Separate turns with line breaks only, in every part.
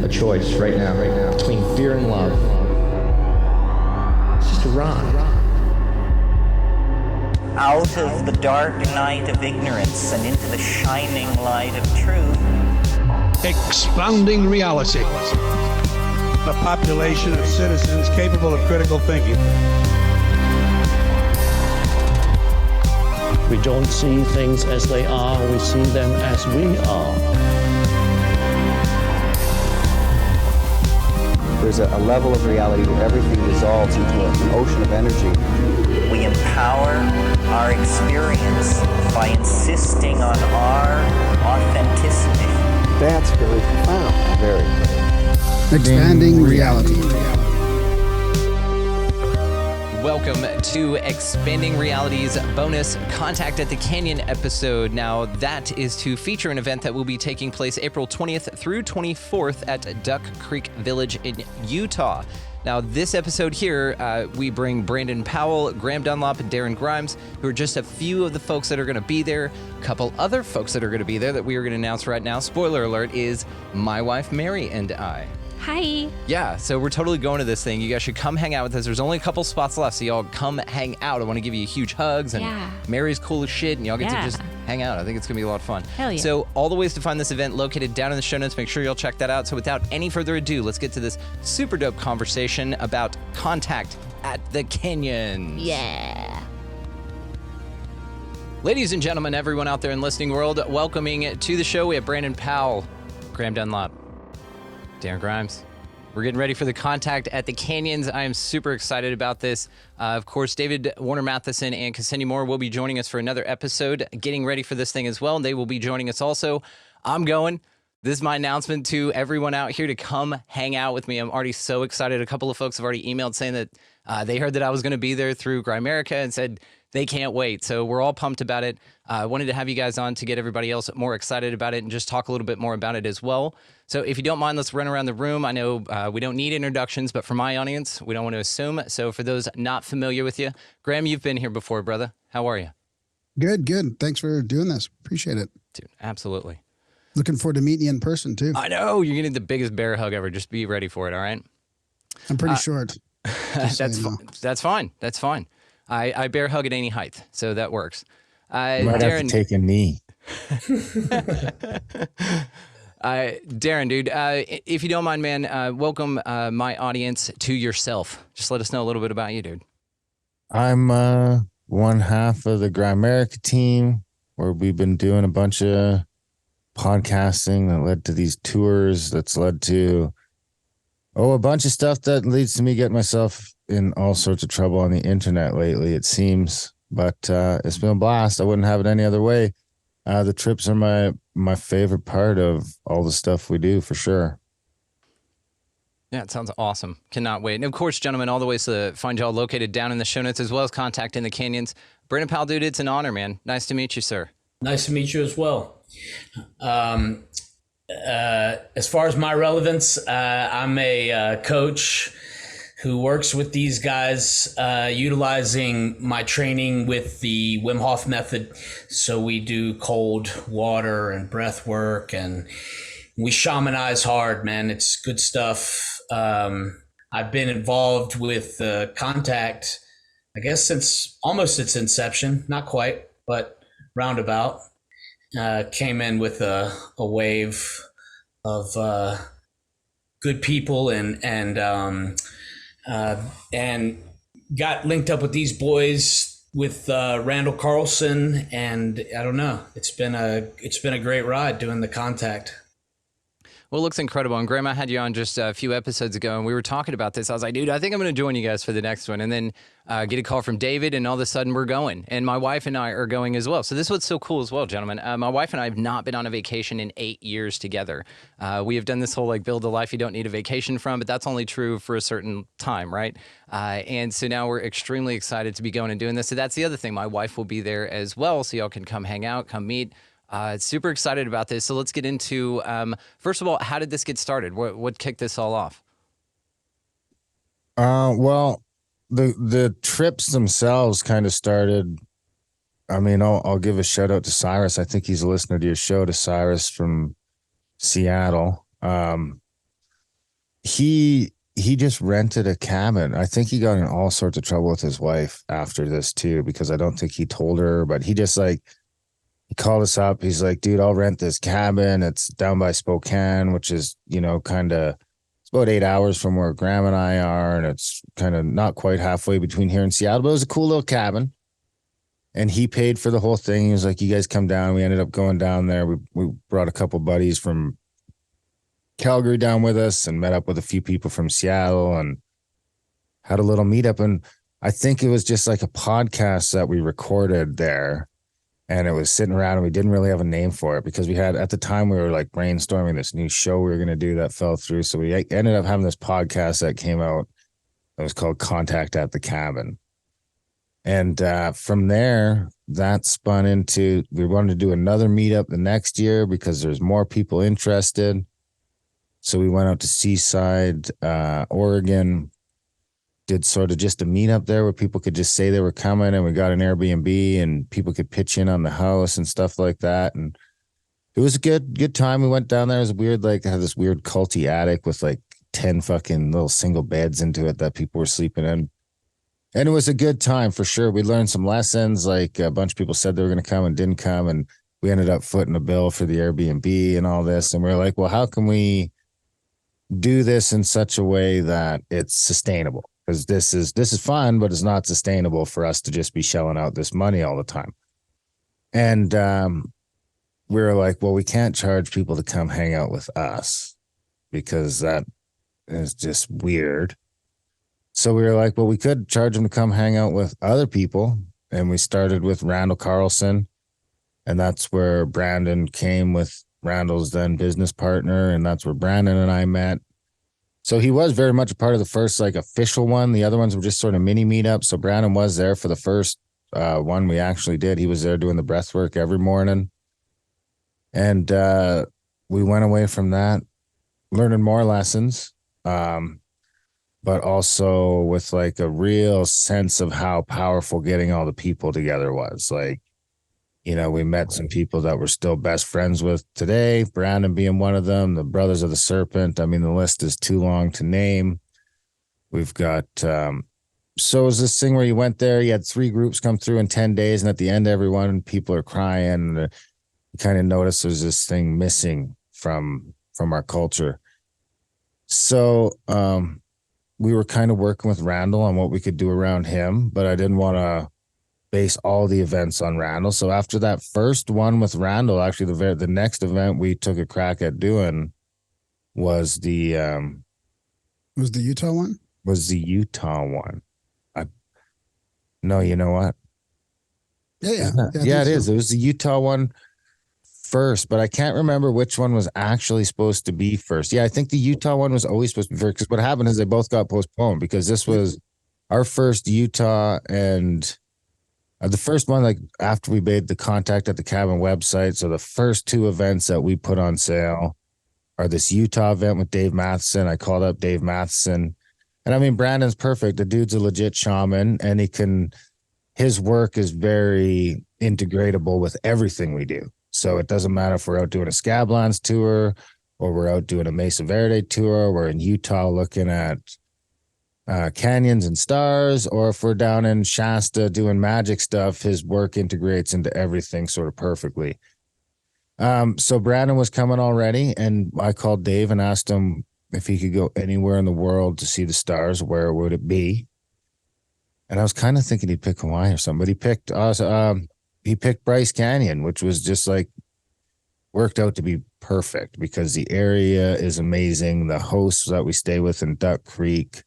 a choice right now, between fear and love. It's just a rock.
Out of the dark night of ignorance and into the shining light of truth.
Expounding reality.
A population of citizens capable of critical thinking.
We don't see things as they are, we see them as we are.
There's a level of reality where everything dissolves into an ocean of energy.
We empower our experience by insisting on our authenticity.
That's very profound. Very.
Expanding reality.
Welcome to Expanding Reality's bonus Contact at the Canyon episode. Now, that is to feature an event that will be taking place April 20th through 24th at Duck Creek Village in Utah. Now, this episode here, we bring Brandon Powell, Graham Dunlop, and Darren Grimes, who are just a few of the folks that are going to be there. A couple other folks that are going to be there that we are going to announce right now. Spoiler alert, is my wife, Mary, and I.
Hi.
Yeah, so we're totally going to this thing. You guys should come hang out with us. There's only a couple spots left, so y'all come hang out. I want to give you huge hugs, and Mary's cool as shit, and y'all get to just hang out. I think it's going to be a lot of fun.
Hell yeah.
So all the ways to find this event located down in the show notes. Make sure y'all check that out. So without any further ado, let's get to this super dope conversation about Contact at the Canyons.
Yeah.
Ladies and gentlemen, everyone out there in listening world, welcoming to the show, we have Brandon Powell, Graham Dunlop, Darren Grimes. We're getting ready for the Contact at the Canyons. I am super excited about this. Of course, David Warner Mathisen and Kesenya Moore will be joining us for another episode, getting ready for this thing as well. They will be joining us also. I'm going. This is my announcement to everyone out here to come hang out with me. I'm already so excited. A couple of folks have already emailed saying that they heard that I was going to be there through Grimerica and said they can't wait. So we're all pumped about it. I wanted to have you guys on to get everybody else more excited about it and just talk a little bit more about it as well. So if you don't mind, let's run around the room. I know we don't need introductions, but for my audience, we don't want to assume. So for those not familiar with you, Graham, you've been here before, brother. How are you?
Good. Thanks for doing this. Appreciate it.
Dude, absolutely.
Looking forward to meeting you in person, too.
I know. You're going to need the biggest bear hug ever. Just be ready for it, all right?
I'm pretty short.
That's fine. That's fine. I bear hug at any height, so that works.
Might
Darren,
have to take a knee.
Darren, dude, if you don't mind, man, welcome my audience to yourself. Just let us know a little bit about you, dude.
I'm one half of the Grimerica team, where we've been doing a bunch of podcasting that led to these tours. That's led to a bunch of stuff that leads to me getting myself in all sorts of trouble on the internet lately, it seems. But it's been a blast. I wouldn't have it any other way. The trips are my favorite part of all the stuff we do, for sure.
Yeah, it sounds awesome. Cannot wait. And of course, gentlemen, all the ways to find y'all located down in the show notes, as well as Contact in the Canyons. Brandon Powell, dude, it's an honor, man. Nice to meet you, sir.
Nice to meet you as well. As far as my relevance, I'm a coach who works with these guys, utilizing my training with the Wim Hof method. So we do cold water and breath work, and we shamanize hard, man. It's good stuff. I've been involved with Contact, I guess, since almost its inception. Not quite, but roundabout. Came in with a wave of good people and got linked up with these boys with Randall Carlson, and I don't know. It's been a great ride doing the Contact.
Well, it looks incredible. And Graham, I had you on just a few episodes ago, and we were talking about this. I was like, dude, I think I'm going to join you guys for the next one. And then get a call from David, and all of a sudden we're going. And my wife and I are going as well. So this is what's so cool as well, gentlemen. My wife and I have not been on a vacation in 8 years together. We have done this whole build a life you don't need a vacation from, but that's only true for a certain time, right? And so now we're extremely excited to be going and doing this. So that's the other thing. My wife will be there as well, so y'all can come hang out, come meet. Super excited about this. So let's get into, first of all, how did this get started? What kicked this all off?
Well, the trips themselves kind of started. I mean, I'll give a shout out to Cyrus. I think he's a listener to your show, to Cyrus from Seattle. he just rented a cabin. I think he got in all sorts of trouble with his wife after this too, because I don't think he told her, but he just like, he called us up. He's like, dude, I'll rent this cabin. It's down by Spokane, which is, kind of, it's about 8 hours from where Graham and I are. And it's kind of not quite halfway between here and Seattle, but it was a cool little cabin. And he paid for the whole thing. He was like, you guys come down. We ended up going down there. We brought a couple buddies from Calgary down with us and met up with a few people from Seattle and had a little meetup. And I think it was just like a podcast that we recorded there, and it was sitting around and we didn't really have a name for it because we had, at the time, we were like brainstorming this new show we were going to do that fell through. So we ended up having this podcast that came out. It was called Contact at the Cabin. And from there, that spun into, we wanted to do another meetup the next year because there's more people interested. So we went out to Seaside, Oregon, did sort of just a meetup there where people could just say they were coming, and we got an Airbnb and people could pitch in on the house and stuff like that. And it was a good time. We went down there. It was weird, like had this weird culty attic with like 10 fucking little single beds into it that people were sleeping in. And it was a good time for sure. We learned some lessons. Like a bunch of people said they were going to come and didn't come. And we ended up footing a bill for the Airbnb and all this. And we were like, well, how can we do this in such a way that it's sustainable? Because this is fun, but it's not sustainable for us to just be shelling out this money all the time. And we were like, well, we can't charge people to come hang out with us because that is just weird. So we were like, well, we could charge them to come hang out with other people. And we started with Randall Carlson. And that's where Brandon came with Randall's then business partner. And that's where Brandon and I met. So he was very much a part of the first like official one. The other ones were just sort of mini meetups. So Brandon was there for the first one we actually did. He was there doing the breath work every morning. And we went away from that, learning more lessons, but also with like a real sense of how powerful getting all the people together was. Like, we met some people that we're still best friends with today, Brandon being one of them, the Brothers of the Serpent. I mean, the list is too long to name. We've got, so it was this thing where you went there, you had 3 groups come through in 10 days. And at the end, everyone, people are crying. And you kind of notice there's this thing missing from our culture. So we were kind of working with Randall on what we could do around him, but I didn't want to base all the events on Randall. So after that first one with Randall, actually the next event we took a crack at doing was the
Utah one?
Was the Utah one. No, you know what?
Yeah,
it is. It was the Utah one first, but I can't remember which one was actually supposed to be first. Yeah, I think the Utah one was always supposed to be first, because what happened is they both got postponed because this was our first Utah, and the first one, like after we made the Contact at the Cabin website. So the first 2 events that we put on sale are this Utah event with Dave Mathisen. I called up Dave Mathisen, and I mean, Brandon's perfect. The dude's a legit shaman, and his work is very integratable with everything we do. So it doesn't matter if we're out doing a Scablands tour or we're out doing a Mesa Verde tour, we're in Utah looking at canyons and stars, or if we're down in Shasta doing magic stuff, his work integrates into everything sort of perfectly. So Brandon was coming already, and I called Dave and asked him if he could go anywhere in the world to see the stars, where would it be? And I was kind of thinking he'd pick Hawaii or something, but he picked us. He picked Bryce Canyon, which was just like worked out to be perfect because the area is amazing. The hosts that we stay with in Duck Creek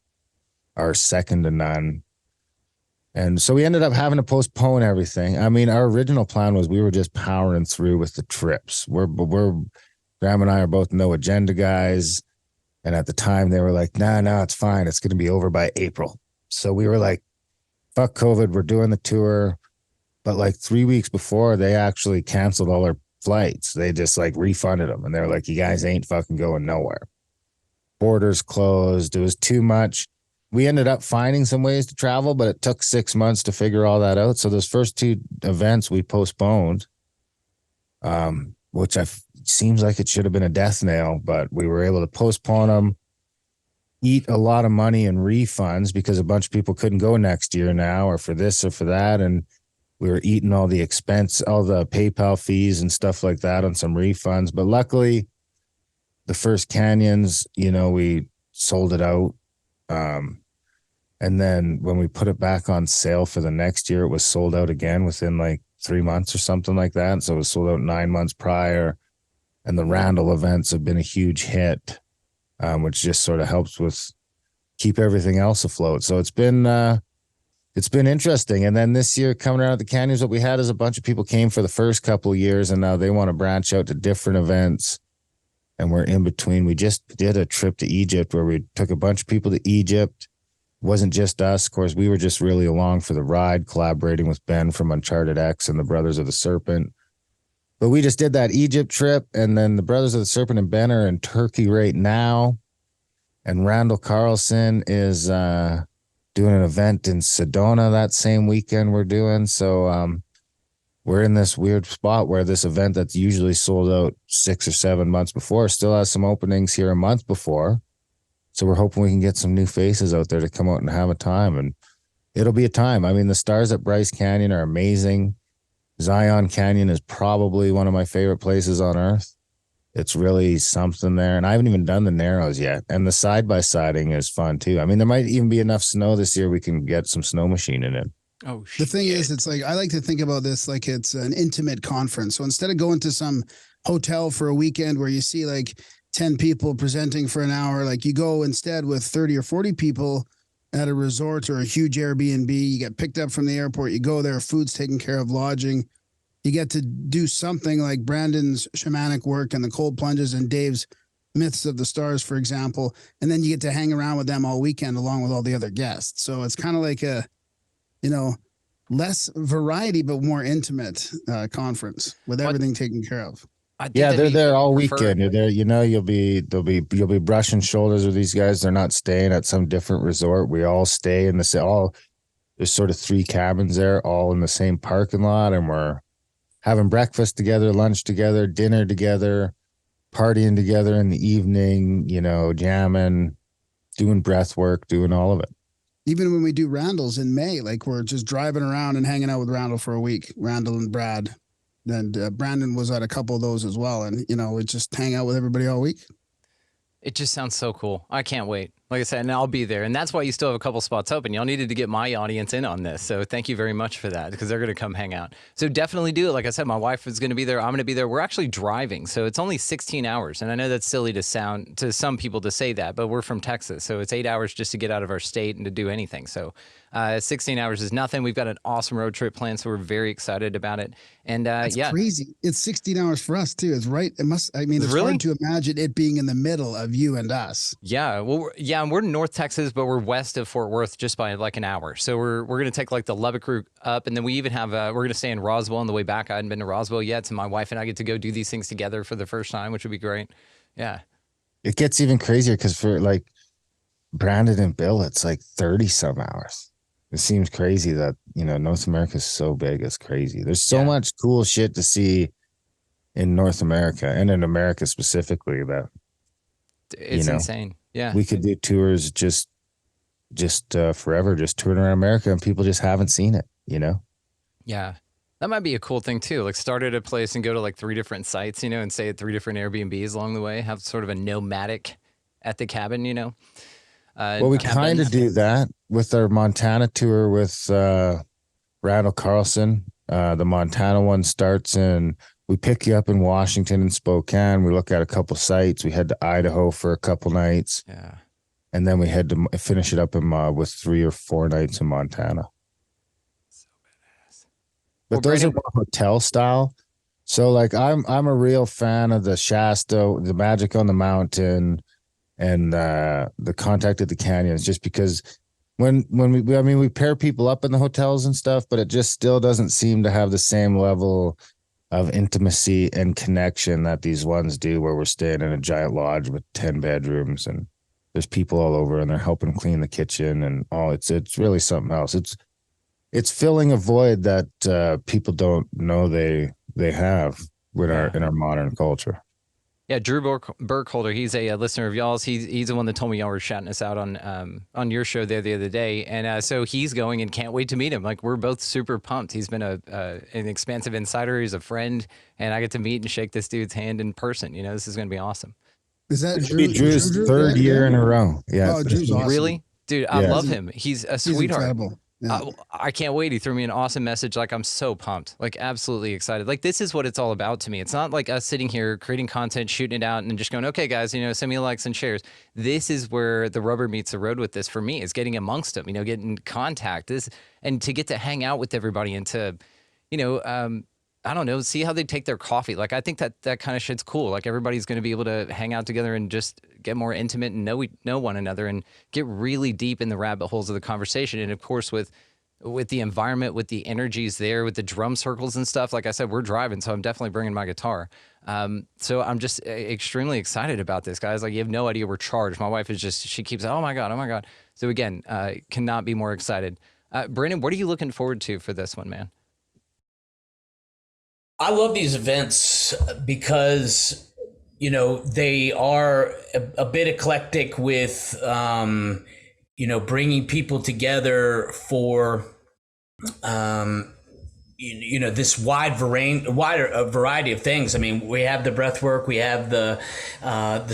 are second to none. And so we ended up having to postpone everything. I mean, our original plan was we were just powering through with the trips. Graham and I are both no agenda guys. And at the time they were like, no, it's fine. It's going to be over by April. So we were like, fuck COVID. We're doing the tour. But like 3 weeks before, they actually canceled all our flights. They just like refunded them. And they're like, you guys ain't fucking going nowhere. Borders closed. It was too much. We ended up finding some ways to travel, but it took 6 months to figure all that out. So those first 2 events we postponed, which seems like it should have been a death nail, but we were able to postpone them. eat a lot of money in refunds because a bunch of people couldn't go next year now, or for this or for that. And we were eating all the expense, all the PayPal fees and stuff like that on some refunds. But luckily, the first Canyons, we sold it out. And then when we put it back on sale for the next year, it was sold out again within like 3 months or something like that. And so it was sold out 9 months prior. And the Randall events have been a huge hit, which just sort of helps with keep everything else afloat. So it's been interesting. And then this year coming around at the Canyons, what we had is a bunch of people came for the first couple of years, and now they want to branch out to different events. And we're in between. We just did a trip to Egypt where we took a bunch of people to Egypt. It wasn't just us. Of course, we were just really along for the ride, collaborating with Ben from Uncharted X and the Brothers of the Serpent. But we just did that Egypt trip, and then the Brothers of the Serpent and Ben are in Turkey right now. And Randall Carlson is doing an event in Sedona that same weekend we're doing. So we're in this weird spot where this event that's usually sold out 6 or 7 months before still has some openings here a month before. So we're hoping we can get some new faces out there to come out and have a time. And it'll be a time. I mean, the stars at Bryce Canyon are amazing. Zion Canyon is probably one of my favorite places on earth. It's really something there. And I haven't even done the Narrows yet. And the side-by-siding is fun too. I mean, there might even be enough snow this year we can get some snow machining in.
Oh,
The thing is, it's like I like to think about this like it's an intimate conference. So instead of going to some hotel for a weekend where you see like 10 people presenting for an hour, like you go instead with 30 or 40 people at a resort or a huge Airbnb. You get picked up from the airport, you go there, food's taken care of, lodging. You get to do something like Brandon's shamanic work and the cold plunges and Dave's Myths of the Stars, for example. And then you get to hang around with them all weekend along with all the other guests. So it's kind of like a, less variety, but more intimate conference with everything taken care of.
Yeah, they're there all weekend. You're there, you'll be brushing shoulders with these guys. They're not staying at some different resort. We all stay in there's sort of 3 cabins there, all in the same parking lot, and we're having breakfast together, lunch together, dinner together, partying together in the evening, jamming, doing breath work, doing all of it.
Even when we do Randall's in May, like we're just driving around and hanging out with Randall for a week, Randall and Brad. And Brandon was at a couple of those as well. And, we just hang out with everybody all week.
It just sounds so cool. I can't wait. Like I said, and I'll be there. And that's why you still have a couple spots open. Y'all needed to get my audience in on this. So thank you very much for that, because they're going to come hang out. So definitely do it. Like I said, my wife is going to be there. I'm going to be there. We're actually driving. So it's only 16 hours. And I know that's silly to some people to say that, but we're from Texas. So it's 8 hours just to get out of our state and to do anything. So 16 hours is nothing. We've got an awesome road trip planned, so we're very excited about it. And
That's crazy. It's 16 hours for us too. It's right. It's
really
hard to imagine it being in the middle of you and us.
Yeah. Well, we're in North Texas, but we're west of Fort Worth just by like an hour. So we're going to take like the Lubbock route up, and then we even have we're going to stay in Roswell on the way back. I hadn't been to Roswell yet, so my wife and I get to go do these things together for the first time, which would be great. Yeah.
It gets even crazier because for like Brandon and Bill, it's like 30 some hours. It seems crazy that, North America is so big. It's crazy. There's so much cool shit to see in North America and in America specifically that
it's insane. Yeah.
We could do tours just forever, just touring around America, and people just haven't seen it,
Yeah. That might be a cool thing too. Like start at a place and go to like 3 different sites, and stay at 3 different Airbnbs along the way. Have sort of a nomadic at the cabin,
Well, we kind of do that with our Montana tour with Randall Carlson. The Montana one starts we pick you up in Washington and Spokane. We look at a couple sites. We head to Idaho for a couple nights.
Yeah.
And then we head to finish it up with 3 or 4 nights in Montana.
So badass.
But those are more hotel style. So like I'm a real fan of the Shasta, the Magic on the Mountain, and the Contact at the Canyons, just because when we pair people up in the hotels and stuff, but it just still doesn't seem to have the same level of intimacy and connection that these ones do, where we're staying in a giant lodge with 10 bedrooms and there's people all over and they're helping clean the kitchen and all. It's really something else. It's filling a void that people don't know they have in our modern culture.
Yeah, Drew Burkholder, he's a listener of y'all's. He's the one that told me y'all were shouting us out on your show there the other day, and so he's going and can't wait to meet him. Like, we're both super pumped. He's been an expansive insider. He's a friend, and I get to meet and shake this dude's hand in person. You know, this is going to be awesome.
Is that
Drew's third year in a row? Yeah.
Oh, Drew's awesome.
Really, dude, I love him. He's a sweetheart.
Incredible. Yeah.
I can't wait. He threw me an awesome message. Like, I'm so pumped, like absolutely excited. Like, this is what it's all about to me. It's not like us sitting here creating content, shooting it out and just going, okay, guys, you know, send me likes and shares. This is where the rubber meets the road with this for me, is getting amongst them, you know, getting in contact, and to get to hang out with everybody and to, you know, I don't know, see how they take their coffee. Like, I think that kind of shit's cool. Like, everybody's going to be able to hang out together and just get more intimate and know one another and get really deep in the rabbit holes of the conversation. And of course, with the environment, with the energies there, with the drum circles and stuff, like I said, we're driving, so I'm definitely bringing my guitar. So I'm just extremely excited about this, guys. Like, you have no idea, we're charged. My wife is she keeps, oh my God. So again, cannot be more excited. Brandon, what are you looking forward to for this one, man?
I love these events because, you know, they are a bit eclectic with, you know, bringing people together for, you know, this wider variety of things. I mean, we have the breath work, we have the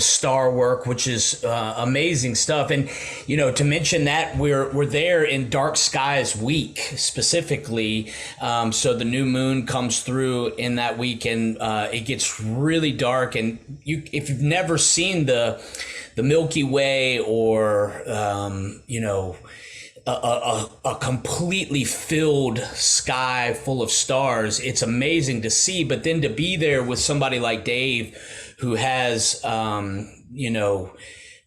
star work, which is amazing stuff. And, you know, to mention that we're there in Dark Skies Week specifically. So the new moon comes through in that week, and it gets really dark. And if you've never seen the Milky Way, or you know, a completely filled sky full of stars, it's amazing to see. But then to be there with somebody like Dave, who has you know,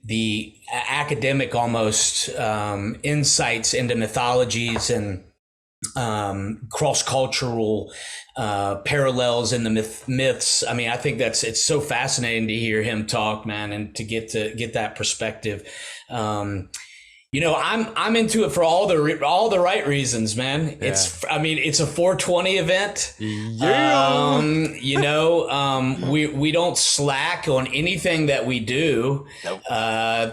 the academic almost insights into mythologies and cross-cultural parallels in the myths. I mean, I think it's so fascinating to hear him talk, man, and to get that perspective. You know, I'm into it for all the right reasons, man. Yeah. It's a 420 event.
Yeah.
You know, we don't slack on anything that we do. Nope.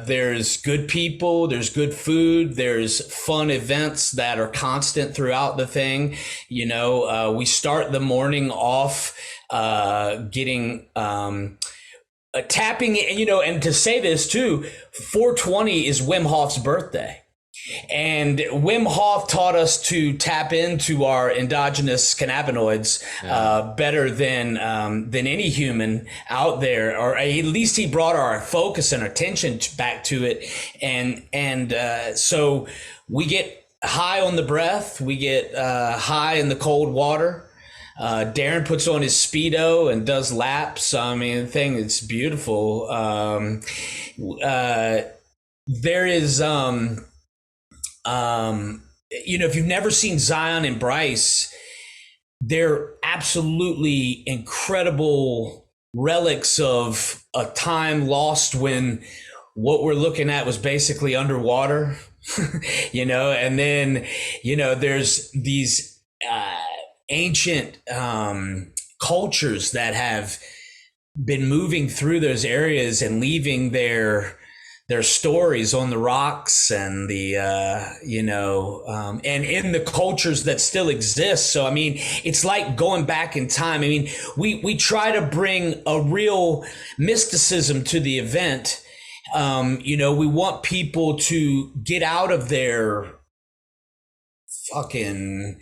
There's good people, there's good food, there's fun events that are constant throughout the thing. You know, we start the morning off getting tapping, you know, and to say this too, 420 is Wim Hof's birthday. And Wim Hof taught us to tap into our endogenous cannabinoids better than any human out there, or at least he brought our focus and attention back to it. And so we get high on the breath, we get high in the cold water. Darren puts on his Speedo and does laps. I mean, the thing is beautiful. There is, you know, if you've never seen Zion and Bryce, they're absolutely incredible relics of a time lost when what we're looking at was basically underwater, you know, and then, you know, there's these, ancient cultures that have been moving through those areas and leaving their stories on the rocks and the you know, and in the cultures that still exist. So I mean, it's like going back in time. I mean, we try to bring a real mysticism to the event. You know, we want people to get out of their fucking,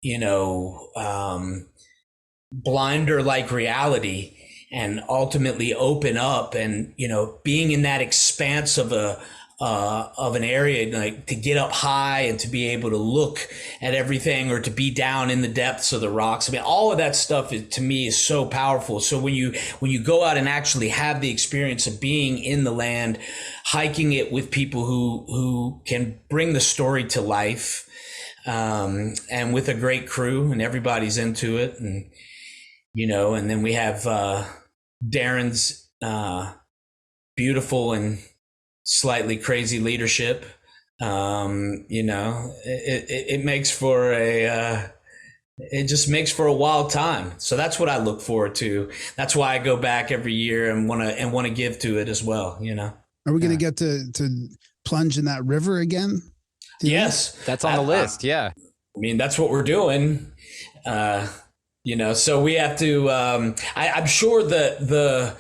you know, blinder like reality and ultimately open up, and, you know, being in that expanse of an area, like to get up high and to be able to look at everything, or to be down in the depths of the rocks. I mean, all of that stuff to me is so powerful. So when you go out and actually have the experience of being in the land, hiking it with people who can bring the story to life, and with a great crew, and everybody's into it, and, you know, and then we have Darren's beautiful and slightly crazy leadership. You know, it makes for a it just makes for a wild time. So that's what I look forward to. That's why I go back every year and want to give to it as well.
Are we going to get to plunge in that river again?
Yes,
that's on the list. Yeah.
I mean, that's what we're doing. So we have to, I'm sure that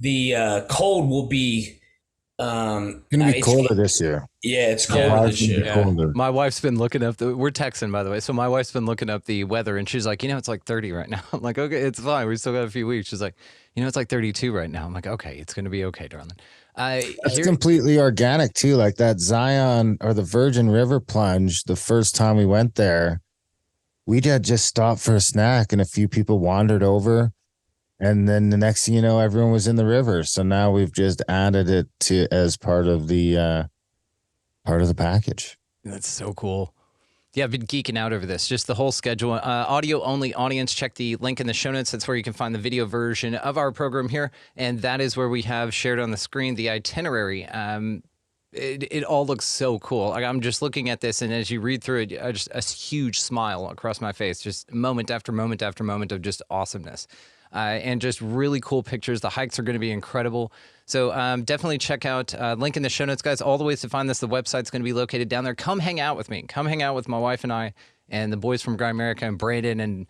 the cold will be,
It's gonna be colder this year.
Yeah, it's colder this year.
Colder.
My wife's been looking up we're texting, by the way. So my wife's been looking up the weather and she's like, it's like 30 right now. I'm like, okay, it's fine. We still got a few weeks. She's like, it's like 32 right now. I'm like, okay, it's going to be okay, darling.
It's completely organic too. Like that Zion or the Virgin River plunge, the first time we went there, we had just stopped for a snack and a few people wandered over. And then the next thing you know, everyone was in the river. So now we've just added it to as part of the package.
That's so cool. Yeah, I've been geeking out over this. Just the whole schedule. Audio only audience. Check the link in the show notes. That's where you can find the video version of our program here. And that is where we have shared on the screen the itinerary. It all looks so cool. Like, I'm just looking at this, and as you read through it, just a huge smile across my face. Just moment after moment after moment of just awesomeness. And just really cool pictures. The hikes are going to be incredible. So definitely check out, link in the show notes, guys. All the ways to find this. The website's going to be located down there. Come hang out with me. Come hang out with my wife and I and the boys from Grimerica and Brandon and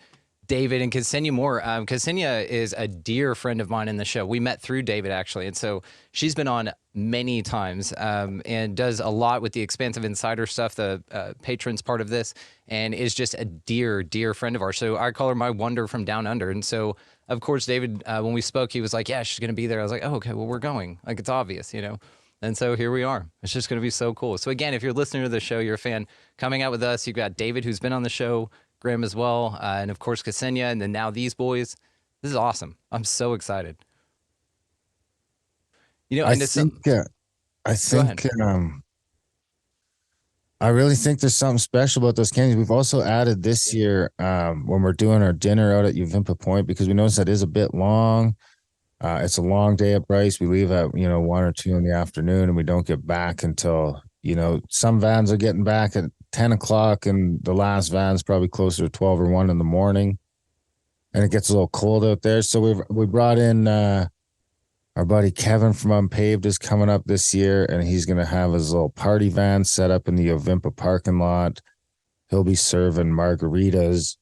David and Kesenya Moore. Kesenya is a dear friend of mine in the show. We met through David, actually. And so she's been on many times and does a lot with the Expansive Insider stuff, the patrons part of this, and is just a dear, dear friend of ours. So I call her my wonder from down under. And so, of course, David, when we spoke, he was like, yeah, she's going to be there. I was like, oh, okay, well, we're going. Like, it's obvious, And so here we are. It's just going to be so cool. So again, if you're listening to the show, you're a fan, coming out with us. You've got David, who's been on the show, Graham as well, and of course Kesenya, and then now these boys. This is awesome. I'm so excited.
I really think there's something special about those canyons. We've also added this year when we're doing our dinner out at Uvimpa Point, because we noticed that is a bit long. It's a long day at Bryce. We leave at 1 or 2 in the afternoon, and we don't get back until some vans are getting back at 10 o'clock, and the last van's probably closer to 12 or 1 in the morning, and it gets a little cold out there. So we brought in our buddy Kevin from Unpaved is coming up this year, and he's going to have his little party van set up in the Uvimpa parking lot. He'll be serving margaritas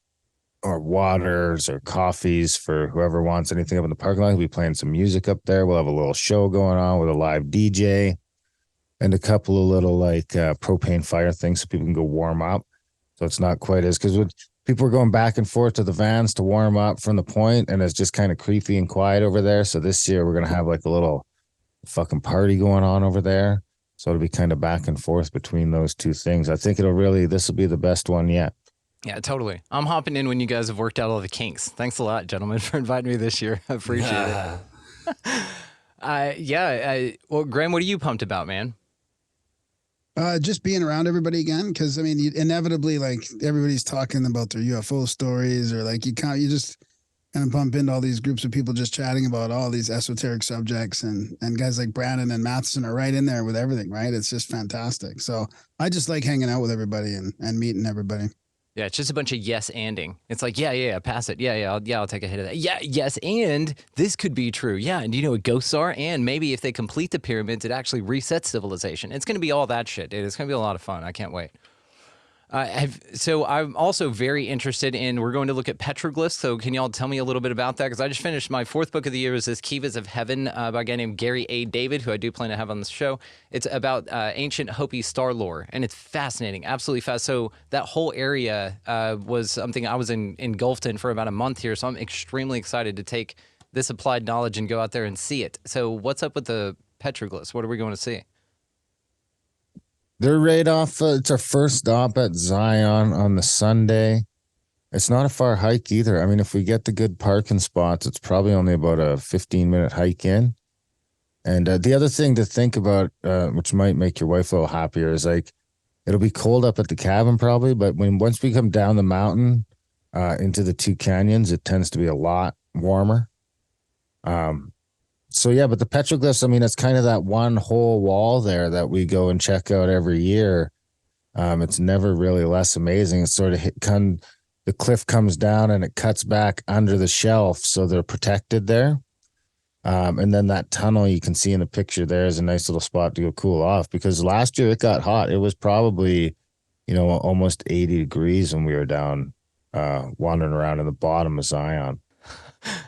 or waters or coffees for whoever wants anything up in the parking lot. He'll be playing some music up there. We'll have a little show going on with a live DJ and a couple of little propane fire things so people can go warm up. So it's not quite as, because people are going back and forth to the vans to warm up from the point, and it's just kind of creepy and quiet over there. So this year we're going to have like a little fucking party going on over there. So it'll be kind of back and forth between those two things. I think this will be the best one yet.
Yeah, totally. I'm hopping in when you guys have worked out all the kinks. Thanks a lot, gentlemen, for inviting me this year. I appreciate it. Well, Graham, what are you pumped about, man?
Just being around everybody again, because inevitably, everybody's talking about their UFO stories, or you just kind of bump into all these groups of people just chatting about all these esoteric subjects, and guys like Brandon and Mathisen are right in there with everything, right? It's just fantastic. So I just like hanging out with everybody and meeting everybody.
Yeah, it's just a bunch of yes-anding. It's like, yeah, pass it. Yeah, I'll take a hit of that. Yeah, yes, and this could be true. Yeah, and do you know what ghosts are? And maybe if they complete the pyramids, it actually resets civilization. It's going to be all that shit, dude. It's going to be a lot of fun. I can't wait. So I'm also very interested in, we're going to look at petroglyphs. So can y'all tell me a little bit about that? Because I just finished my 4th book of the year, is this Kivas of Heaven by a guy named Gary A. David, who I do plan to have on the show. It's about ancient Hopi star lore, and it's fascinating, absolutely fast. So that whole area was something I was engulfed in for about a month here. So I'm extremely excited to take this applied knowledge and go out there and see it. So what's up with the petroglyphs? What are we going to see?
They're right off. It's our first stop at Zion on the Sunday. It's not a far hike either. I mean, if we get the good parking spots, it's probably only about a 15-minute hike in. And the other thing to think about, which might make your wife a little happier, is it'll be cold up at the cabin probably, but once we come down the mountain into the 2 canyons, it tends to be a lot warmer. So yeah, but the petroglyphs, I mean, it's kind of that one whole wall there that we go and check out every year. It's never really less amazing. It's sort of the cliff comes down and it cuts back under the shelf, so they're protected there. And then that tunnel you can see in the picture there is a nice little spot to go cool off, because last year it got hot. It was probably, almost 80 degrees when we were down wandering around in the bottom of Zion.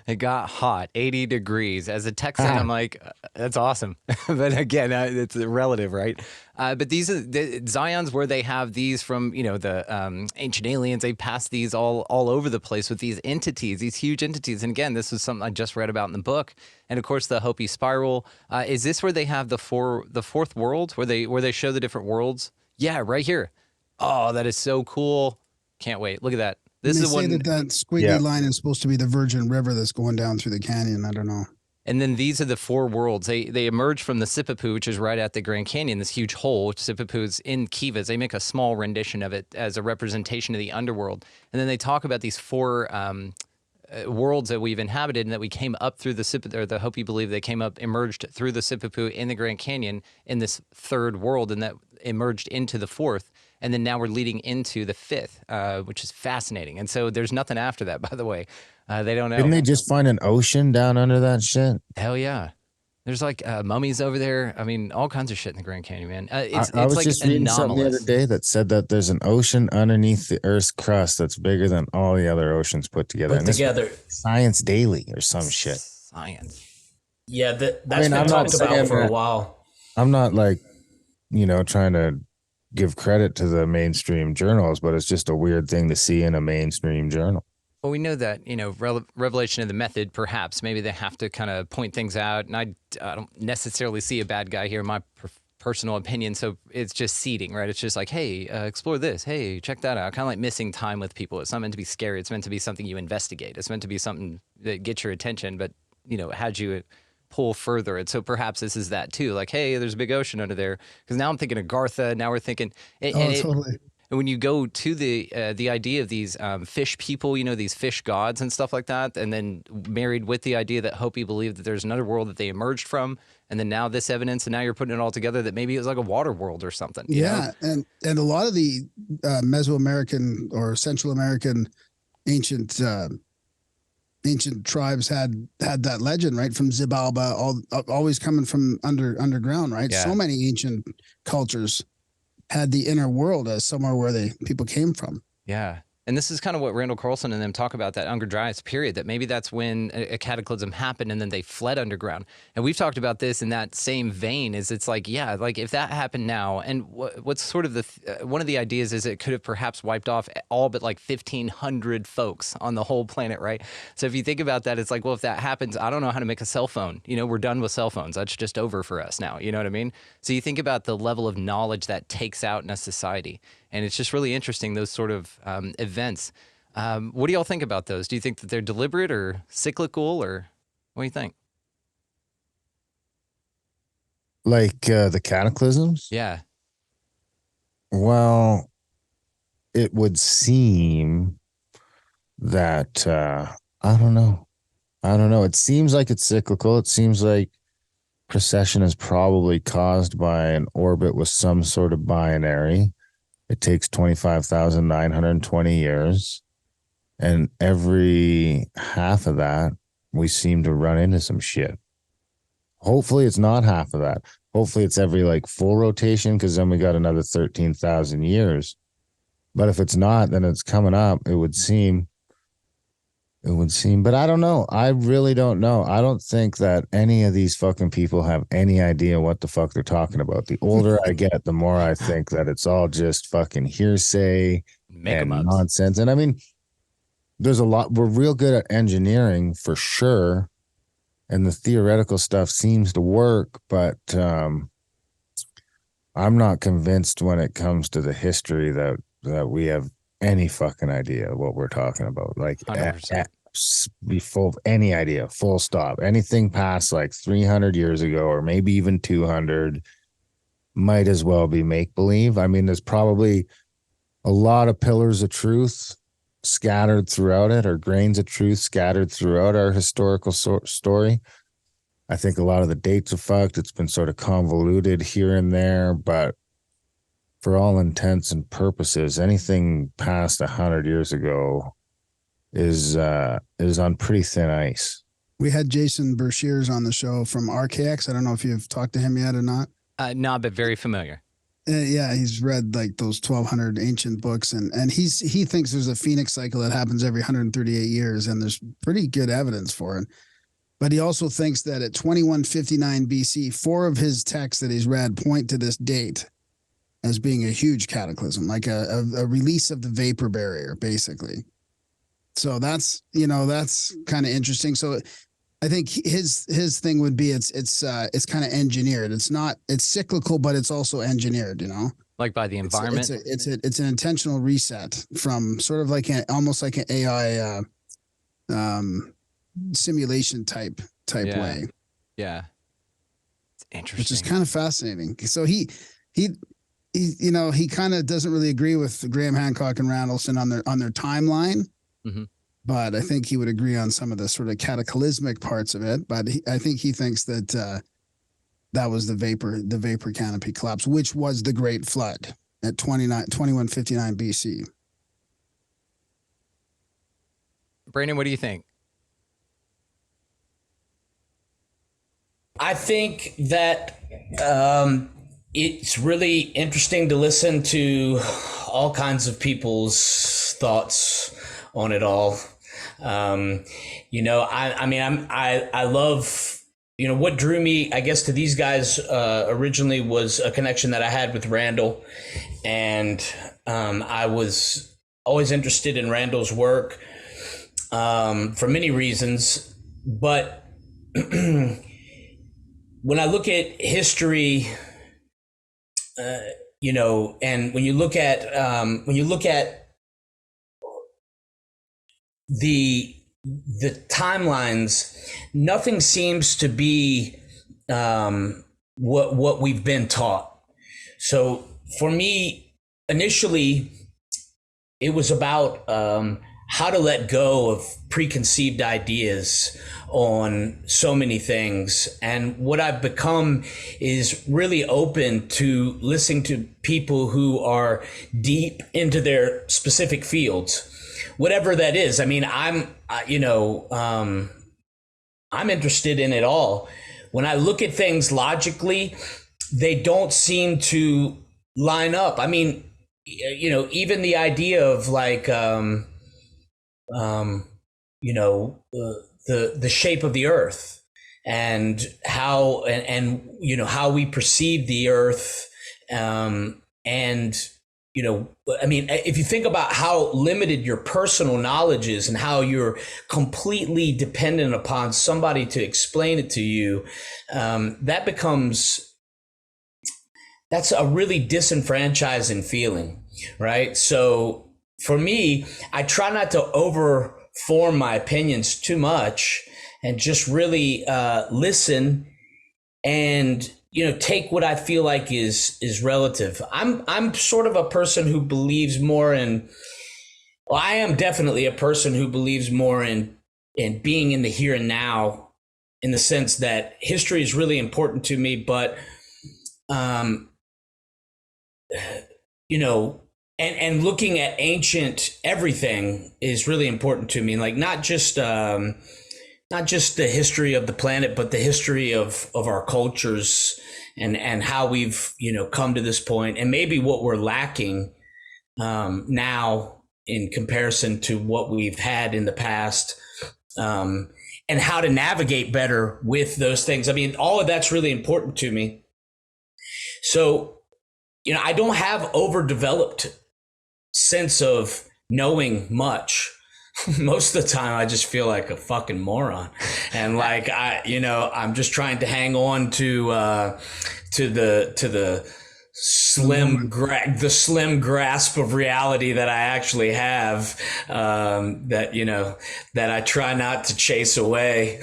It got hot, 80 degrees. As a Texan, I'm like, that's awesome. But again, it's relative, right? But these are the Zion's where they have these from, the ancient aliens. They pass these all over the place with these entities, these huge entities. And again, this is something I just read about in the book. And of course, the Hopi spiral. Is this where they have the fourth world, where they show the different worlds? Yeah, right here. Oh, that is so cool. Can't wait. Look at that. This
they
is
say
one
that squiggly line is supposed to be the Virgin River that's going down through the canyon. I don't know.
And then these are the four worlds. They emerge from the Sipapu, which is right at the Grand Canyon, this huge hole. Sipapu is in Kivas. They make a small rendition of it as a representation of the underworld. And then they talk about these four worlds that we've inhabited and that we came up through the Sipapu, or the Hopi believe they emerged through the Sipapu in the Grand Canyon in this third world, and that emerged into the fourth. And then now we're leading into the fifth, which is fascinating. And so there's nothing after that, by the way. They don't know.
Didn't they just find an ocean down under that shit?
Hell yeah. There's like mummies over there. I mean, all kinds of shit in the Grand Canyon, man. It's
I was
like
just reading something the other day that said that there's an ocean underneath the Earth's crust that's bigger than all the other oceans put together. Science Daily or some shit.
Science.
Yeah, that's been talked about for a while.
I'm not like, trying to give credit to the mainstream journals, but it's just a weird thing to see in a mainstream journal.
Well, we know that, revelation of the method, perhaps, maybe they have to kind of point things out. And I don't necessarily see a bad guy here, in my personal opinion. So it's just seeding, right? It's just like, hey, explore this. Hey, check that out. Kind of like missing time with people. It's not meant to be scary. It's meant to be something you investigate. It's meant to be something that gets your attention, but, had you pull further. And so perhaps this is that too. Like, hey, there's a big ocean under there. Because now I'm thinking of Gartha. Now we're thinking.
Totally.
And when you go to the idea of these fish people, these fish gods and stuff like that, and then married with the idea that Hopi believed that there's another world that they emerged from, and then now this evidence, and now you're putting it all together that maybe it was like a water world or something.
Yeah, and a lot of the Mesoamerican or Central American ancient tribes had that legend, right, from Xibalba, always coming from underground, right?
Yeah.
So many ancient cultures had the inner world as somewhere where people came from.
Yeah. And this is kind of what Randall Carlson and them talk about, that Unger Dryas period, that maybe that's when a cataclysm happened and then they fled underground. And we've talked about this in that same vein, is it's like, yeah, like if that happened now, and what's sort of one of the ideas is it could have perhaps wiped off all but like 1,500 folks on the whole planet, right? So if you think about that, it's like, well, if that happens, I don't know how to make a cell phone. We're done with cell phones. That's just over for us now. You know what I mean? So you think about the level of knowledge that takes out in a society. And it's just really interesting, those sort of events. What do y'all think about those? Do you think that they're deliberate or cyclical, or what do you think?
Like the cataclysms?
Yeah.
Well, it would seem that, I don't know. It seems like it's cyclical. It seems like precession is probably caused by an orbit with some sort of binary. It takes 25,920 years. And every half of that, we seem to run into some shit. Hopefully it's not half of that. Hopefully it's every like full rotation, because then we got another 13,000 years. But if it's not, then it's coming up, it would seem. But I don't know. I really don't know. I don't think that any of these fucking people have any idea what the fuck they're talking about. The older I get, the more I think that it's all just fucking hearsay and nonsense. And I mean, there's a lot. We're real good at engineering for sure. And the theoretical stuff seems to work, but I'm not convinced when it comes to the history that we have any fucking idea what we're talking about. Like, be full of any idea, full stop. Anything past like 300 years ago, or maybe even 200, might as well be make-believe. I mean, there's probably a lot of pillars of truth scattered throughout it, or grains of truth scattered throughout our historical story. I think a lot of the dates are fucked. It's been sort of convoluted here and there, but for all intents and purposes, anything past 100 years ago is on pretty thin ice.
We had Jason Bershears on the show from RKX. I don't know if you've talked to him yet or not.
No, but very familiar.
Yeah, he's read like those 1,200 ancient books, and he thinks there's a phoenix cycle that happens every 138 years, and there's pretty good evidence for it. But he also thinks that at 2159 BC, 4 of his texts that he's read point to this date as being a huge cataclysm, like a release of the vapor barrier, basically. So that's kind of interesting. So I think his thing would be it's kind of engineered. It's cyclical, but it's also engineered,
Like by the environment.
It's an intentional reset from sort of like almost like an AI simulation type way.
Yeah. It's interesting.
Which is kind of fascinating. So he kind of doesn't really agree with Graham Hancock and Randallson on their timeline.
Mm-hmm.
But I think he would agree on some of the sort of cataclysmic parts of it. But I think he thinks that that was the vapor canopy collapse, which was the Great Flood at 2159 BC.
Brandon, what do you think?
I think that it's really interesting to listen to all kinds of people's thoughts on it all. I love, what drew me, I guess, to these guys originally was a connection that I had with Randall. And I was always interested in Randall's work for many reasons. But when I look at history, and when you look at the timelines, nothing seems to be what we've been taught. So for me, initially, it was about how to let go of preconceived ideas on so many things. And what I've become is really open to listening to people who are deep into their specific fields, whatever that is. I mean, I'm interested in it all. When I look at things logically, they don't seem to line up. I mean, even the idea of like, the shape of the earth and how how we perceive the earth, if you think about how limited your personal knowledge is and how you're completely dependent upon somebody to explain it to you, that's a really disenfranchising feeling, right? So for me, I try not to overform my opinions too much and just really listen and take what I feel like is relative. I'm sort of a person who believes more in. Well, I am definitely a person who believes more in being in the here and now, in the sense that history is really important to me, but and looking at ancient everything is really important to me. Like not just the history of the planet, but the history of our cultures and how we've, come to this point, and maybe what we're lacking now in comparison to what we've had in the past, and how to navigate better with those things. I mean, all of that's really important to me. So, I don't have overdeveloped sense of knowing much. Most of the time I just feel like a fucking moron, and like I'm just trying to hang on to the slim grasp of reality that I actually have, that I try not to chase away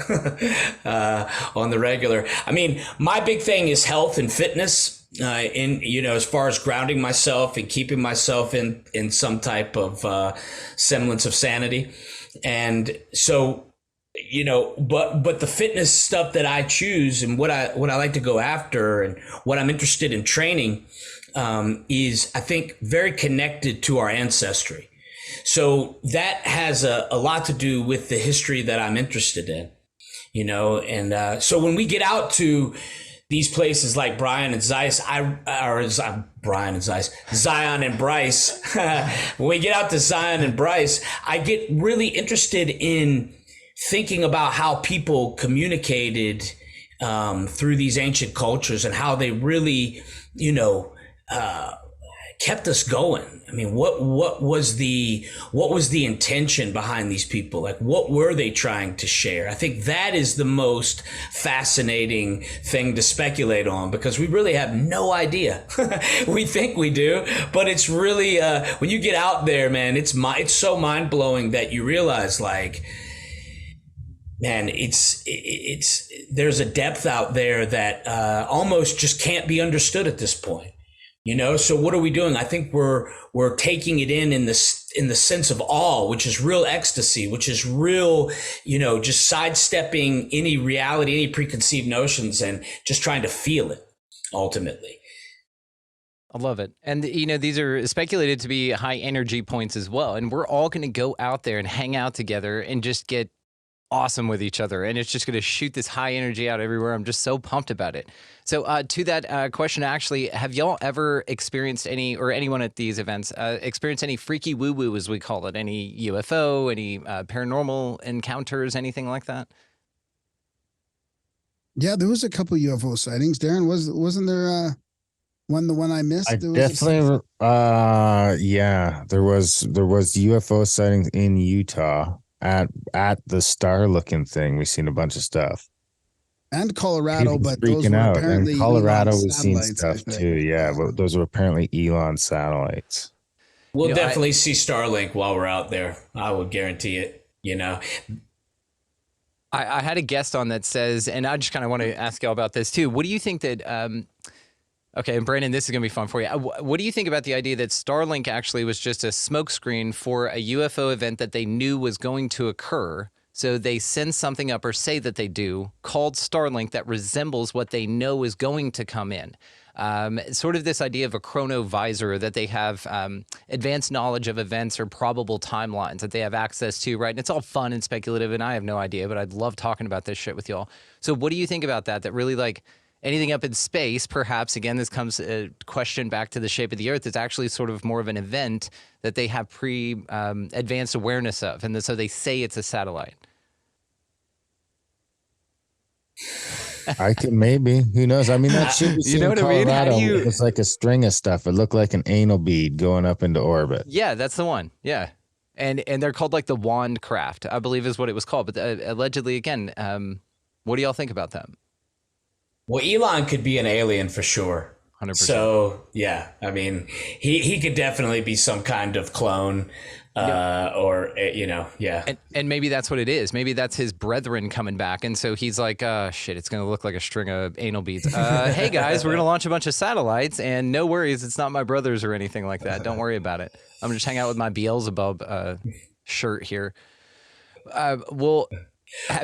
on the regular. I mean, my big thing is health and fitness. As far as grounding myself and keeping myself in some type of semblance of sanity. And so you know, but the fitness stuff that I choose and what I like to go after and what I'm interested in training is, I think, very connected to our ancestry. So that has a lot to do with the history that I'm interested in, you know. And so when we get out to these places like Zion and Bryce, when we get out to Zion and Bryce, I get really interested in thinking about how people communicated through these ancient cultures and how they really, you know, kept us going. I mean, what was the intention behind these people? Like, what were they trying to share? I think that is the most fascinating thing to speculate on, because we really have no idea. We think we do, but it's really when you get out there, man, it's so mind blowing that you realize, like, man, there's a depth out there that almost just can't be understood at this point. You know, so what are we doing? I think we're taking it in the sense of awe, which is real ecstasy, which is real, you know, just sidestepping any reality, any preconceived notions, and just trying to feel it ultimately.
I love it. And, you know, these are speculated to be high energy points as well. And we're all going to go out there and hang out together and just get awesome with each other. And it's just going to shoot this high energy out everywhere. I'm just so pumped about it. So to that question, actually, have y'all ever experienced any, or anyone at these events, experienced any freaky woo-woo, as we call it? Any UFO, any paranormal encounters, anything like that?
Yeah, there was a couple UFO sightings. Darren, wasn't there the one I missed?
I definitely, yeah, there was UFO sightings in Utah at the star looking thing. We've seen a bunch of stuff.
And Colorado, but those were
out.
apparently
In Colorado,
Elon
we've seen
satellites,
stuff too. Yeah, but those were apparently Elon satellites.
We'll definitely see Starlink while we're out there. I would guarantee it, you know.
I had a guest on that says, and I just kind of want to ask y'all about this too. What do you think that, okay, and Brandon, this is going to be fun for you. What do you think about the idea that Starlink actually was just a smokescreen for a UFO event that they knew was going to occur? So they send something up, or say that they do, called Starlink, that resembles what they know is going to come in. Sort of this idea of a chronovisor, that they have advanced knowledge of events or probable timelines that they have access to, right? And it's all fun and speculative, and I have no idea, but I'd love talking about this shit with y'all. So what do you think about that? That really, like, anything up in space, perhaps, again, this comes a question back to the shape of the Earth, it's actually sort of more of an event that they have advanced awareness of, and so they say it's a satellite.
I could maybe. Who knows? I mean, that shit you know what Colorado, I mean? How do you... It's like a string of stuff. It looked like an anal bead going up into orbit.
Yeah, that's the one. Yeah. And they're called like the wand craft, I believe is what it was called. But allegedly, again, what do y'all think about that?
Well, Elon could be an alien for sure.
100%.
So, yeah, I mean, he could definitely be some kind of clone. Or, you know, yeah.
And maybe that's what it is. Maybe that's his brethren coming back. And so he's like, shit, it's going to look like a string of anal beads. Hey, guys, we're going to launch a bunch of satellites. And no worries, it's not my brothers or anything like that. Don't worry about it. I'm just hang out with my Beelzebub shirt here.
Well,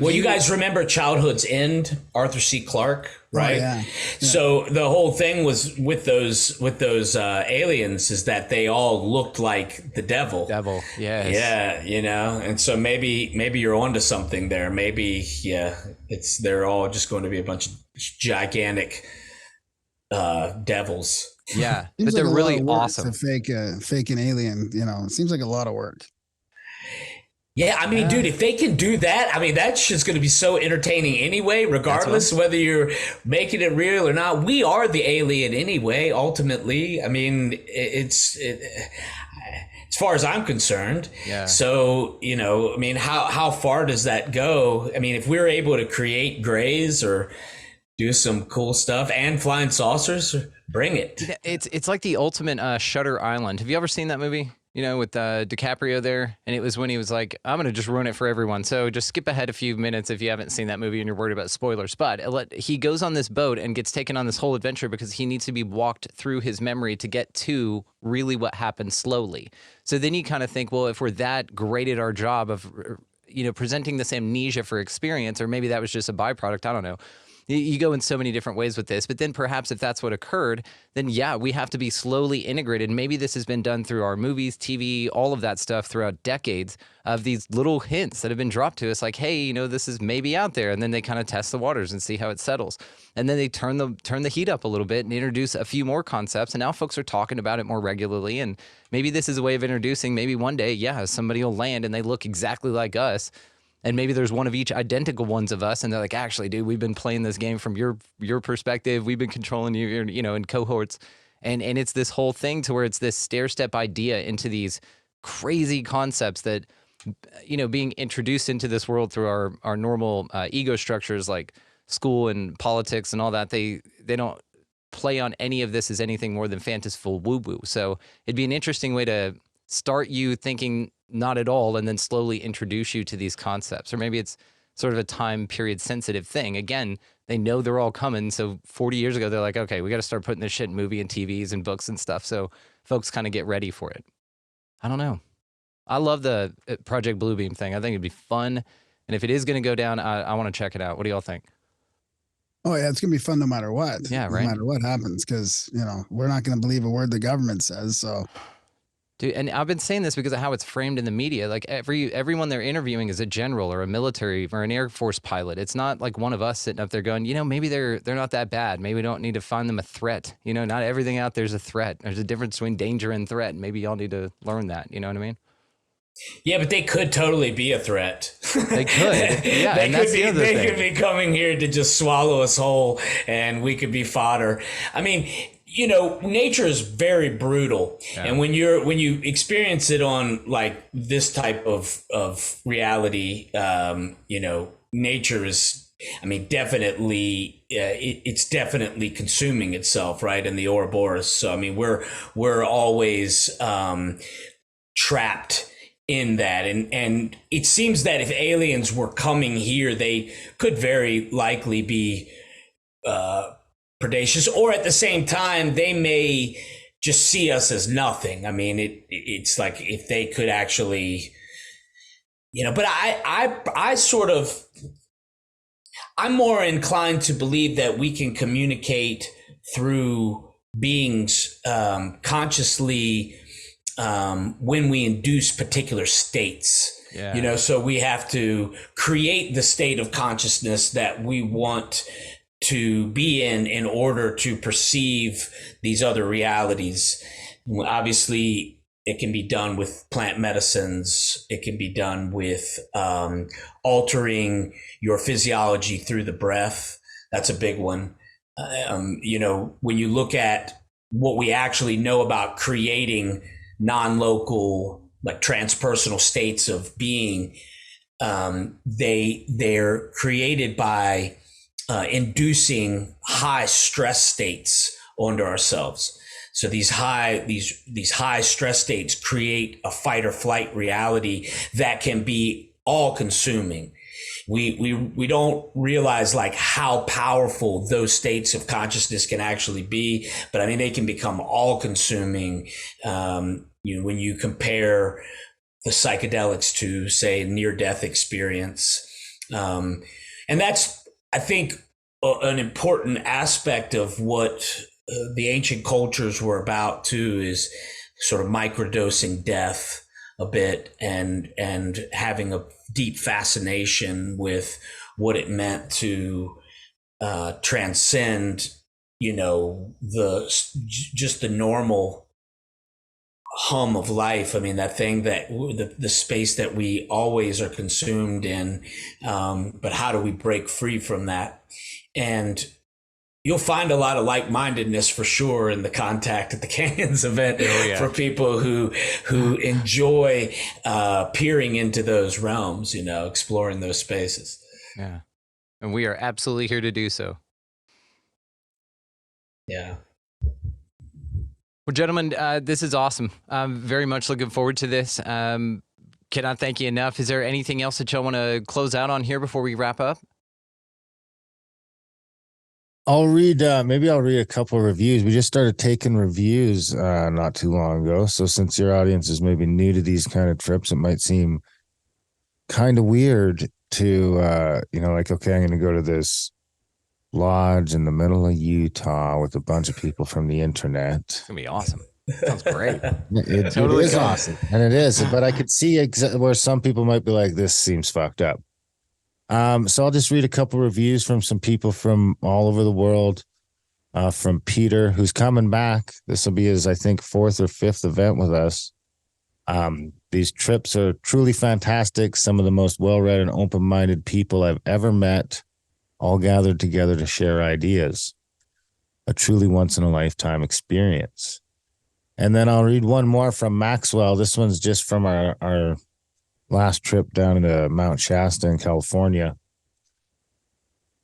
you guys remember Childhood's End, Arthur C. Clarke, right?
Oh, yeah.
So the whole thing was with those aliens is that they all looked like the devil.
Devil, yes.
Yeah, you know, and so maybe you're onto something there. Maybe, yeah, they're all just going to be a bunch of gigantic devils.
Yeah, but they're really awesome.
To fake an alien, you know, it seems like a lot of work.
Yeah, I mean, dude, if they can do that, I mean, that shit's going to be so entertaining anyway, regardless whether you're making it real or not. We are the alien anyway, ultimately. I mean, it's as far as I'm concerned.
Yeah.
So, you know, I mean, how far does that go? I mean, if we're able to create grays or do some cool stuff and flying saucers, bring it.
It's like the ultimate Shutter Island. Have you ever seen that movie? You know, with DiCaprio there, and it was when he was like, I'm going to just ruin it for everyone. So just skip ahead a few minutes if you haven't seen that movie and you're worried about spoilers. But he goes on this boat and gets taken on this whole adventure because he needs to be walked through his memory to get to really what happened slowly. So then you kind of think, well, if we're that great at our job of, presenting this amnesia for experience, or maybe that was just a byproduct. I don't know. You go in so many different ways with this, but then perhaps if that's what occurred, then yeah, we have to be slowly integrated. Maybe this has been done through our movies, TV, all of that stuff throughout decades of these little hints that have been dropped to us, like, hey, this is maybe out there, and then they kind of test the waters and see how it settles, and then they turn the heat up a little bit and introduce a few more concepts, and now folks are talking about it more regularly, and maybe this is a way of introducing. Maybe one day, yeah, somebody will land and they look exactly like us. And maybe there's one of each identical ones of us, and they're like, actually, dude, we've been playing this game from your perspective. We've been controlling you, in cohorts. And it's this whole thing to where it's this stair-step idea into these crazy concepts that, being introduced into this world through our normal ego structures like school and politics and all that, they don't play on any of this as anything more than fantastical woo-woo. So it'd be an interesting way to start you thinking not at all, and then slowly introduce you to these concepts. Or maybe it's sort of a time period sensitive thing. Again, they know they're all coming. So 40 years ago, they're like, okay, we got to start putting this shit in movie and TVs and books and stuff. So folks kind of get ready for it. I don't know. I love the Project Bluebeam thing. I think it'd be fun. And if it is going to go down, I want to check it out. What do y'all think?
Oh yeah, it's gonna be fun no matter what.
Yeah, right.
No matter what happens, because we're not gonna believe a word the government says. So.
Dude, and I've been saying this because of how it's framed in the media. Like everyone they're interviewing is a general or a military or an Air Force pilot. It's not like one of us sitting up there going, maybe they're not that bad. Maybe we don't need to find them a threat. Not everything out there's a threat. There's a difference between danger and threat. Maybe y'all need to learn that. You know what I mean?
Yeah, but they could totally be a threat.
They could. Yeah,
they could be coming here to just swallow us whole, and we could be fodder. I mean, nature is very brutal. Yeah. And when you experience it on like this type of reality, nature is, definitely, it's definitely consuming itself, right? In the Ouroboros. So, we're always, trapped in that. And it seems that if aliens were coming here, they could very likely be, predacious, or at the same time they may just see us as nothing. It's like if they could actually, but I'm more inclined to believe that we can communicate through beings consciously when we induce particular states.
Yeah.
So we have to create the state of consciousness that we want to be in order to perceive these other realities. Obviously, it can be done with plant medicines. It can be done with altering your physiology through the breath. That's a big one. When you look at what we actually know about creating non-local, like transpersonal states of being, they're created by inducing high stress states onto ourselves. So these high stress states create a fight or flight reality that can be all consuming. We don't realize like how powerful those states of consciousness can actually be, but they can become all consuming. When you compare the psychedelics to, say, near-death experience, and that's, I think, an important aspect of what the ancient cultures were about too, is sort of microdosing death a bit and having a deep fascination with what it meant to transcend, the normal hum of life. That thing that the space that we always are consumed in, but how do we break free from that? And you'll find a lot of like-mindedness for sure in the Contact at the Canyons event.
Oh, yeah.
For people who enjoy peering into those realms, exploring those spaces.
Yeah, and we are absolutely here to do so.
Yeah.
Well, gentlemen, this is awesome. I'm very much looking forward to this. Cannot thank you enough. Is there anything else that y'all want to close out on here before we wrap up?
I'll read a couple of reviews. We just started taking reviews not too long ago. So since your audience is maybe new to these kind of trips, it might seem kind of weird to, like, okay, I'm going to go to this lodge in the middle of Utah with a bunch of people from the internet.
It's going to be awesome. Sounds great.
It is awesome. And it is. But I could see where some people might be like, this seems fucked up. So I'll just read a couple reviews from some people from all over the world. From Peter, who's coming back. This will be his, I think, 4th or 5th event with us. These trips are truly fantastic. Some of the most well-read and open-minded people I've ever met, all gathered together to share ideas. A truly once-in-a-lifetime experience. And then I'll read one more from Maxwell. This one's just from our last trip down to Mount Shasta in California.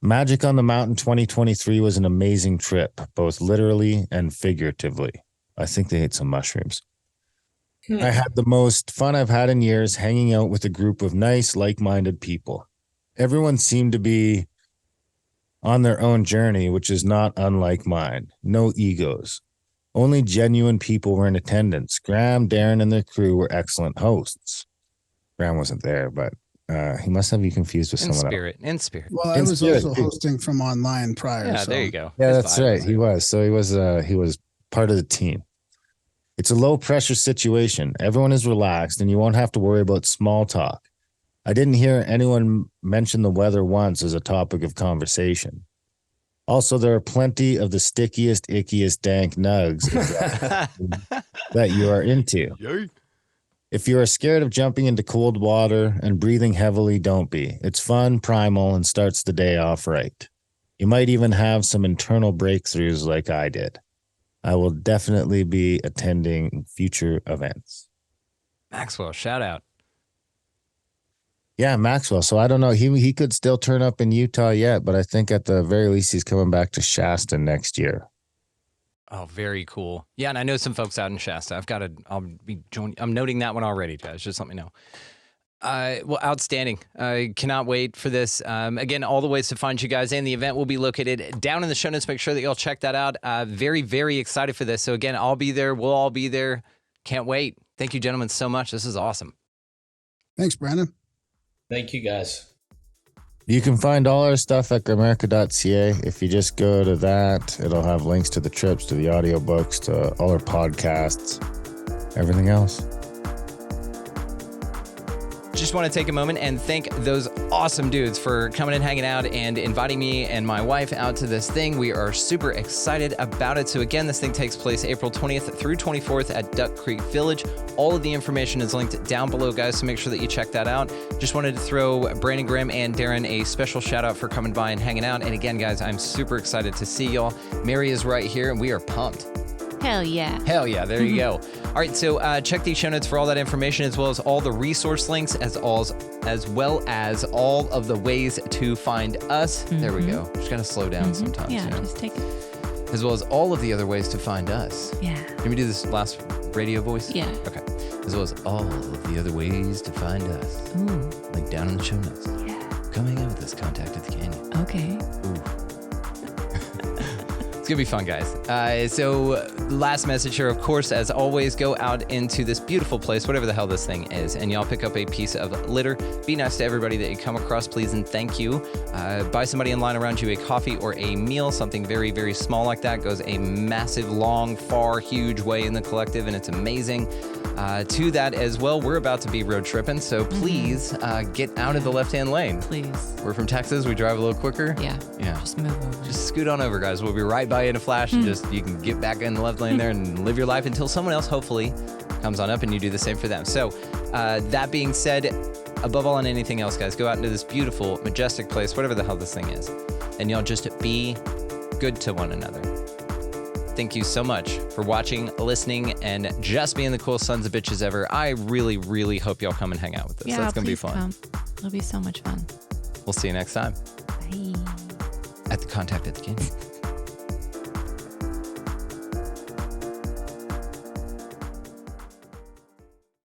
Magic on the Mountain 2023 was an amazing trip, both literally and figuratively. I think they ate some mushrooms. I had the most fun I've had in years hanging out with a group of nice, like-minded people. Everyone seemed to be on their own journey, which is not unlike mine. No egos. Only genuine people were in attendance. Graham, Darren, and their crew were excellent hosts. Graham wasn't there, but he must have you confused with someone else.
In spirit.
Well, I was also hosting from online prior.
Yeah,
so.
there you go.
Yeah, that's right. He was. So he was part of the team. It's a low pressure situation. Everyone is relaxed and you won't have to worry about small talk. I didn't hear anyone mention the weather once as a topic of conversation. Also, there are plenty of the stickiest, ickiest, dank nugs that you are into. If you are scared of jumping into cold water and breathing heavily, don't be. It's fun, primal, and starts the day off right. You might even have some internal breakthroughs like I did. I will definitely be attending future events.
Maxwell, shout out.
Yeah, Maxwell. So I don't know. He could still turn up in Utah yet, but I think at the very least he's coming back to Shasta next year.
Oh, very cool. Yeah, and I know some folks out in Shasta. I'll be joining. I'm noting that one already, guys. Just let me know. Well, outstanding. I cannot wait for this. Again, all the ways to find you guys and the event will be located down in the show notes. Make sure that y'all check that out. Very, very excited for this. So again, I'll be there. We'll all be there. Can't wait. Thank you, gentlemen, so much. This is awesome.
Thanks, Brandon.
Thank you, guys.
You can find all our stuff at Grimerica.ca. If you just go to that, it'll have links to the trips, to the audiobooks, to all our podcasts, everything else.
Just want to take a moment and thank those awesome dudes for coming and hanging out and inviting me and my wife out to this thing. We are super excited about it. So again, this thing takes place April 20th through 24th at Duck Creek Village. All of the information is linked down below, guys, so make sure that you check that out. Just wanted to throw Brandon Grimm and Darren a special shout out for coming by and hanging out. And again, guys, I'm super excited to see y'all. Mary is right here and we are pumped.
Hell yeah.
Hell yeah. There you go. All right. So check the show notes for all that information, as well as all the resource links, as well as all of the ways to find us. Mm-hmm. There we go. Just got to slow down sometimes.
Yeah,
you know?
just take it.
As well as all of the other ways to find us.
Yeah.
Can we do this last radio voice?
Yeah.
Okay. As well as all of the other ways to find us.
Ooh.
Link down in the show notes.
Yeah.
Come hang out with us. Contact at the Canyon.
Okay.
Ooh. It's gonna be fun, guys. So last message here, of course, as always, go out into this beautiful place, whatever the hell this thing is, and y'all pick up a piece of litter. Be nice to everybody that you come across, please, and thank you. Buy somebody in line around you a coffee or a meal, something very, very small like that goes a massive, long, far, huge way in the collective, and it's amazing. To that as well, we're about to be road tripping, so please get out of the left-hand lane.
Please.
We're from Texas. We drive a little quicker.
Yeah. Just move over.
Just scoot on over, guys. We'll be right by you in a flash, and you can get back in the left lane there and live your life until someone else hopefully comes on up and you do the same for them. So that being said, above all and anything else, guys, go out into this beautiful, majestic place, whatever the hell this thing is, and y'all just be good to one another. Thank you so much for watching, listening, and just being the coolest sons of bitches ever. I really, really hope y'all come and hang out with us.
Yeah,
That's going to be fun.
Come. It'll be so much fun.
We'll see you next time.
Bye.
At the Contact at the Canyon.